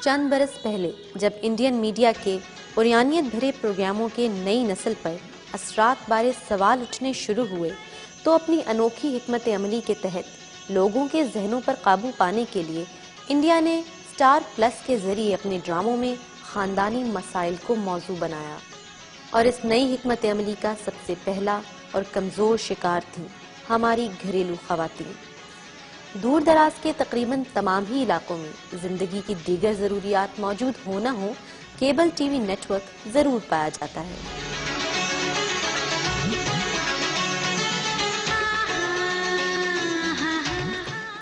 चंद बरस पहले जब इंडियन मीडिया के उरियानियत भरे प्रोग्रामों के नई नस्ल पर असरात बारे सवाल उठने शुरू हुए, तो अपनी अनोखी हिकमत अमली के तहत लोगों के जहनों पर काबू पाने के लिए इंडिया ने स्टार प्लस के जरिए अपने ड्रामों में खानदानी मसाइल को मौजू बनाया। और इस नई हिकमत अमली का सबसे पहला और कमज़ोर शिकार थी हमारी घरेलू ख़वातीन। दूर दराज के तकरीबन तमाम ही इलाकों में ज़िंदगी की दीगर ज़रूरियात मौजूद हो न हो, केबल टीवी नेटवर्क ज़रूर पाया जाता है।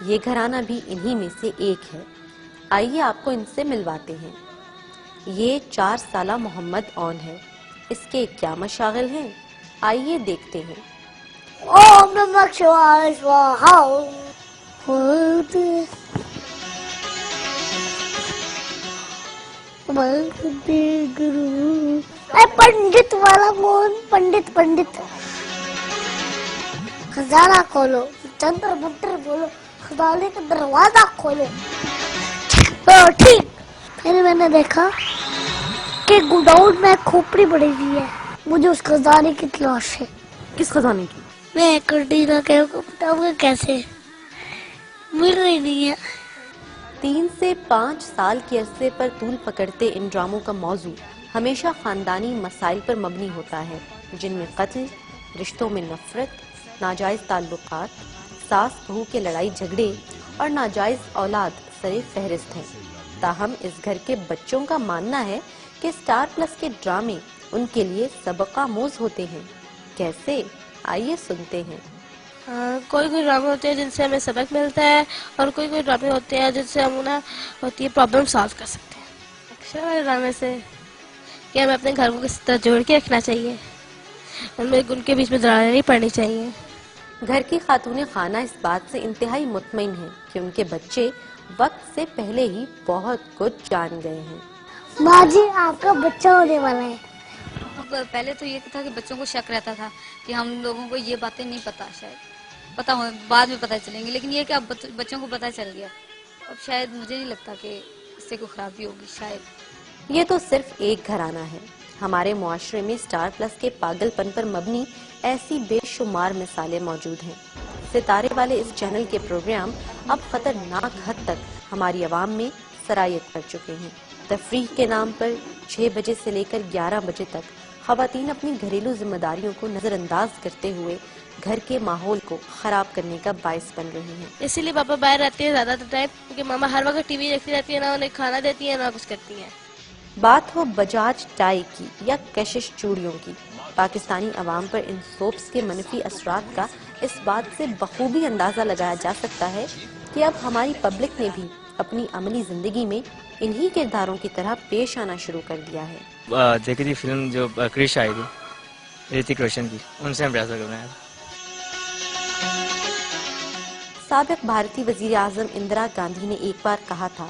ये घराना भी इन्हीं में से एक है। आइए आपको इनसे मिलवाते हैं। ये 4 साला मोहम्मद ऑन है। इसके क्या मशागिल हैं, आइए देखते हैं। ओम नमः शिवाय स्वाहा। पंडित वाला कौन? पंडित खजाना खोलो, चंद्र मंत्र बोलो, खजाने का दरवाजा खोलो। तो ठीक। फिर मैंने देखा कि गोडाउन में खोपड़ी पड़ी हुई है। मुझे उस खजाने की तलाश है। किस खजाने की? मैं कंटीना के बताऊंगा कैसे, मिल रही नहीं है। 3 से 5 साल के अरसे पर तूल पकड़ते इन ड्रामों का मौजू हमेशा खानदानी मसाइल पर मबनी होता है, जिनमें कत्ल, रिश्तों में नफरत, नाजायज ताल्लुकात, सास बहू के लड़ाई झगड़े और नाजायज औलाद सरे फहरिस्त हैं। ताहम इस घर के बच्चों का मानना है कि स्टार प्लस के ड्रामे उनके लिए सबक-आमूज होते हैं। कैसे, आइए सुनते हैं। कोई ड्रामे होते हैं जिनसे हमें सबक मिलता है, और कोई ड्रामे होते हैं जिनसे हम ना होती है प्रॉब्लम सॉल्व कर सकते हैं। अक्सर हमारे ड्रामे से कि हमें अपने घर को किस तरह जोड़ के रखना चाहिए, हमें उनके बीच में दरारें नहीं पड़नी चाहिए। घर की खातून खाना इस बात से इंतहाई मुतमईन है कि उनके बच्चे वक्त से पहले ही बहुत कुछ जान गए हैं। माँ जी, आपका बच्चा होने वाला है। पहले तो ये था कि बच्चों को शक रहता था कि हम लोगों को ये बातें नहीं पता, शायद पता हो बाद में पता चलेंगी, लेकिन ये कि अब बच्चों को पता चल गया। अब शायद मुझे नहीं लगता कि इससे कोई खराबी होगी। शायद ये तो सिर्फ एक घराना है। हमारे मुआशरे में स्टार प्लस के पागलपन पर मबनी ऐसी बेशुमार मिसालें मौजूद हैं। सितारे वाले इस चैनल के प्रोग्राम अब खतरनाक हद तक हमारी आवाम में सरायत कर चुके हैं। तफरीह के नाम पर 6 बजे से लेकर 11 बजे तक खवातीन अपनी घरेलू जिम्मेदारियों को नजरअंदाज करते हुए घर के माहौल को खराब करने का बायस बन रही हैं। इसीलिए पापा बाहर रहते हैं ज्यादा टाइम, क्योंकि मामा हर वक्त टीवी देखती रहती है, ना उन्हें खाना देती है ना कुछ करती है। बात हो बजाज टाई की या कशिश चूड़ियों की, पाकिस्तानी अवाम पर इन सोप्स के मनफी असरात का इस बात से बखूबी अंदाजा लगाया जा सकता है कि अब हमारी पब्लिक ने भी अपनी अमली जिंदगी में इन्हीं किरदारों की तरह पेश आना शुरू कर दिया है। देखी थी फिल्म जो क्रिश आई थी ऋतिक रोशन की, उनसे हम ऐसा कर रहे हैं। साबिक भारतीय वजीर आजम इंदिरा गांधी ने एक बार कहा था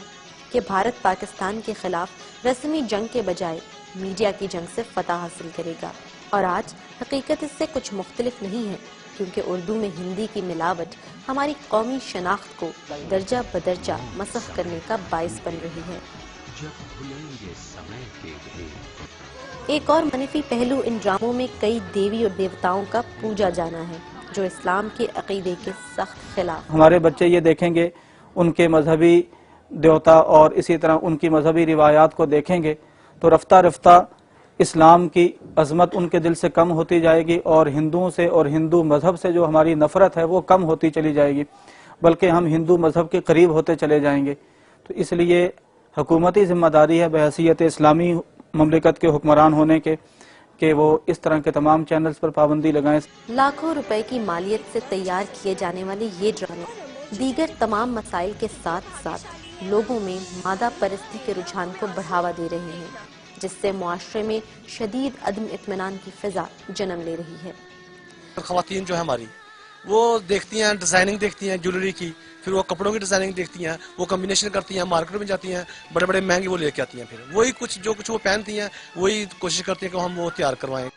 कि भारत पाकिस्तान के खिलाफ रस्मी जंग के बजाय मीडिया की जंग से फतह हासिल करेगा। और आज हकीकत इससे कुछ मुख्तलिफ नहीं है, क्योंकि उर्दू में हिंदी की मिलावट हमारी कौमी शनाख्त को दर्जा बदर्जा मसख करने का बायस बन रही है। एक और मनफी पहलू इन ड्रामों में कई देवी और देवताओं का पूजा जाना है, जो इस्लाम के अकीदे के सख्त खिलाफ। हमारे बच्चे ये देखेंगे, उनके मजहबी देवता और इसी तरह उनकी मजहबी रिवायात को देखेंगे, तो रफ्ता रफ्ता इस्लाम की अजमत उनके दिल से कम होती जाएगी, और हिंदुओं से और हिंदू मजहब से जो हमारी नफरत है वो कम होती चली जाएगी, बल्कि हम हिंदू मजहब के करीब होते चले जाएंगे। तो इसलिए हुकूमती जिम्मेदारी है बहैसियत इस्लामी ममलिकत के हुक्मरान होने के कि वो इस तरह के तमाम चैनल्स पर पाबंदी लगाएं। लाखों रुपए की मालियत से तैयार किए जाने वाले ये ड्रामे दीगर तमाम मसाइल के साथ साथ लोगों में मादा परस्ती के रुझान को बढ़ावा दे रहे हैं, जिससे मुआशरे में शदीद अदम इत्मीनान की फिजा जन्म ले रही है। खवातीन जो है हमारी, वो देखती हैं, डिजाइनिंग देखती हैं ज्वेलरी की, फिर वो कपड़ों की डिजाइनिंग देखती हैं, वो कॉम्बिनेशन करती हैं, मार्केट में जाती हैं, बड़े बड़े महंगे वो लेके आती हैं, फिर वही कुछ जो कुछ वो पहनती हैं वही कोशिश करती हैं कि हम वो तैयार करवाएं।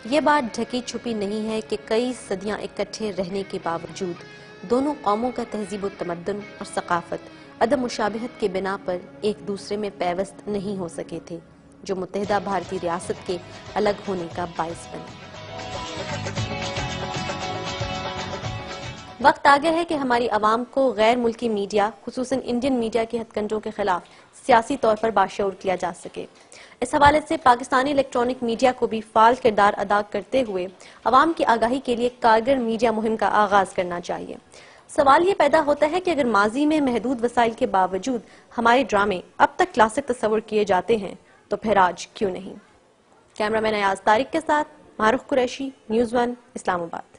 ये बात ढकी छुपी नहीं है कि कई सदियां इकट्ठे रहने के बावजूद دونوں قوموں کا تہذیب و تمدن اور ثقافت عدم مشابہت کے بنا پر ایک دوسرے میں پیوست نہیں ہو سکے تھے، جو متحدہ بھارتی ریاست کے الگ ہونے کا باعث بنے۔ وقت آ گیا ہے کہ ہماری عوام کو غیر ملکی میڈیا، خصوصاً انڈین میڈیا کے ہتھ کنڈوں کے خلاف سیاسی طور پر باشعور کیا جا سکے۔ اس حوالے سے پاکستانی الیکٹرانک میڈیا کو بھی فعال کردار ادا کرتے ہوئے عوام کی آگاہی کے لیے کارگر میڈیا مہم کا آغاز کرنا چاہیے۔ سوال یہ پیدا ہوتا ہے کہ اگر ماضی میں محدود وسائل کے باوجود ہمارے ڈرامے اب تک کلاسک تصور کیے جاتے ہیں تو پھر آج کیوں نہیں؟ کیمرہ مین ایاز طارق کے ساتھ معروف قریشی، نیوز 1، اسلام آباد۔